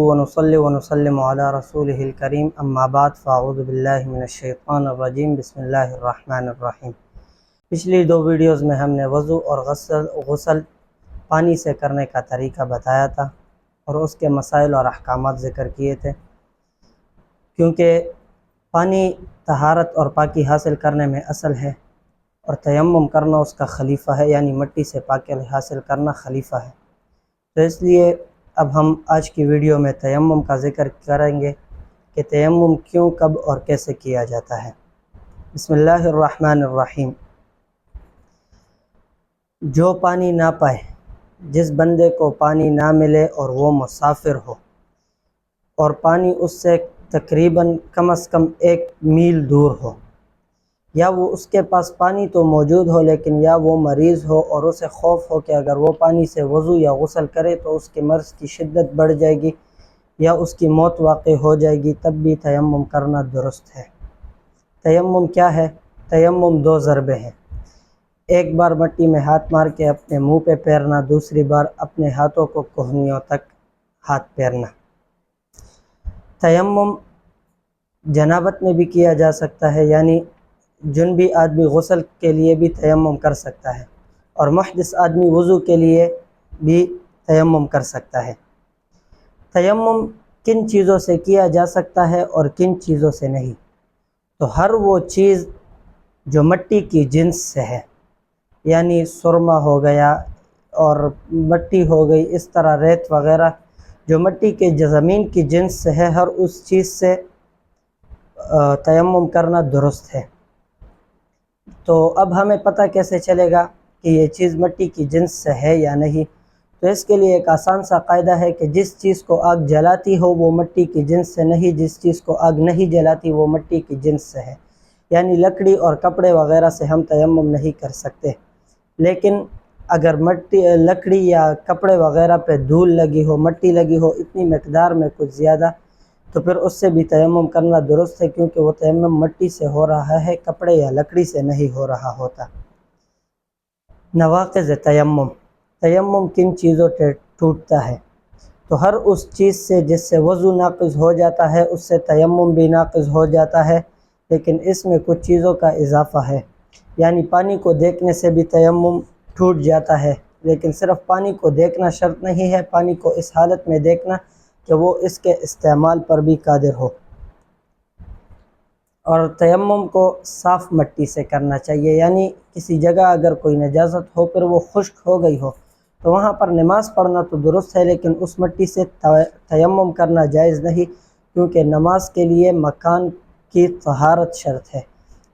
ونصلي ونسلم على رسوله الكريم اما بعد فاعوذ باللہ من الشیطان الرجیم بسم اللہ الرحمن الرحیم۔ پچھلی دو ویڈیوز میں ہم نے وضو اور غسل پانی سے کرنے کا طریقہ بتایا تھا اور اس کے مسائل اور احکامات ذکر کیے تھے، کیونکہ پانی طہارت اور پاکی حاصل کرنے میں اصل ہے اور تیمم کرنا اس کا خلیفہ ہے، یعنی مٹی سے پاکی حاصل کرنا خلیفہ ہے۔ تو اس لیے اب ہم آج کی ویڈیو میں تیمم کا ذکر کریں گے کہ تیمم کیوں، کب اور کیسے کیا جاتا ہے۔ بسم اللہ الرحمن الرحیم۔ جو پانی نہ پائے، جس بندے کو پانی نہ ملے اور وہ مسافر ہو اور پانی اس سے تقریباً کم از کم 1 میل دور ہو، یا وہ اس کے پاس پانی تو موجود ہو لیکن یا وہ مریض ہو اور اسے خوف ہو کہ اگر وہ پانی سے وضو یا غسل کرے تو اس کے مرض کی شدت بڑھ جائے گی یا اس کی موت واقع ہو جائے گی، تب بھی تیمم کرنا درست ہے۔ تیمم کیا ہے؟ تیمم 2 ضربیں ہیں۔ ایک بار مٹی میں ہاتھ مار کے اپنے منہ پہ پھیرنا، دوسری بار اپنے ہاتھوں کو کوہنیوں تک ہاتھ پھیرنا۔ تیمم جنابت میں بھی کیا جا سکتا ہے، یعنی جنبی آدمی غسل کے لیے بھی تیمم کر سکتا ہے، اور محدث آدمی وضو کے لیے بھی تیمم کر سکتا ہے۔ تیمم کن چیزوں سے کیا جا سکتا ہے اور کن چیزوں سے نہیں؟ تو ہر وہ چیز جو مٹی کی جنس سے ہے، یعنی سرما ہو گیا اور مٹی ہو گئی، اس طرح ریت وغیرہ جو مٹی کے زمین کی جنس سے ہے، ہر اس چیز سے تیمم کرنا درست ہے۔ تو اب ہمیں پتہ کیسے چلے گا کہ یہ چیز مٹی کی جنس سے ہے یا نہیں؟ تو اس کے لیے ایک آسان سا قاعدہ ہے کہ جس چیز کو آگ جلاتی ہو وہ مٹی کی جنس سے نہیں، جس چیز کو آگ نہیں جلاتی وہ مٹی کی جنس سے ہے۔ یعنی لکڑی اور کپڑے وغیرہ سے ہم تیمم نہیں کر سکتے، لیکن اگر لکڑی یا کپڑے وغیرہ پہ دھول لگی ہو، مٹی لگی ہو اتنی مقدار میں کچھ زیادہ، تو پھر اس سے بھی تیمم کرنا درست ہے، کیونکہ وہ تیمم مٹی سے ہو رہا ہے، کپڑے یا لکڑی سے نہیں ہو رہا ہوتا۔ نواقض تیمم۔ تیمم کن چیزوں سے ٹوٹتا ہے؟ تو ہر اس چیز سے جس سے وضو ناقض ہو جاتا ہے اس سے تیمم بھی ناقض ہو جاتا ہے، لیکن اس میں کچھ چیزوں کا اضافہ ہے۔ یعنی پانی کو دیکھنے سے بھی تیمم ٹوٹ جاتا ہے، لیکن صرف پانی کو دیکھنا شرط نہیں ہے، پانی کو اس حالت میں دیکھنا کہ وہ اس کے استعمال پر بھی قادر ہو۔ اور تیمم کو صاف مٹی سے کرنا چاہیے، یعنی کسی جگہ اگر کوئی نجاست ہو پھر وہ خشک ہو گئی ہو تو وہاں پر نماز پڑھنا تو درست ہے، لیکن اس مٹی سے تیمم کرنا جائز نہیں، کیونکہ نماز کے لیے مکان کی طہارت شرط ہے،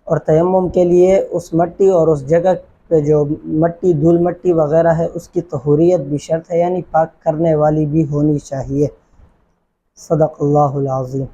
اور تیمم کے لیے اس مٹی اور اس جگہ پہ جو مٹی، دھول مٹی وغیرہ ہے اس کی طہوریت بھی شرط ہے، یعنی پاک کرنے والی بھی ہونی چاہیے۔ صدق اللہ العظیم۔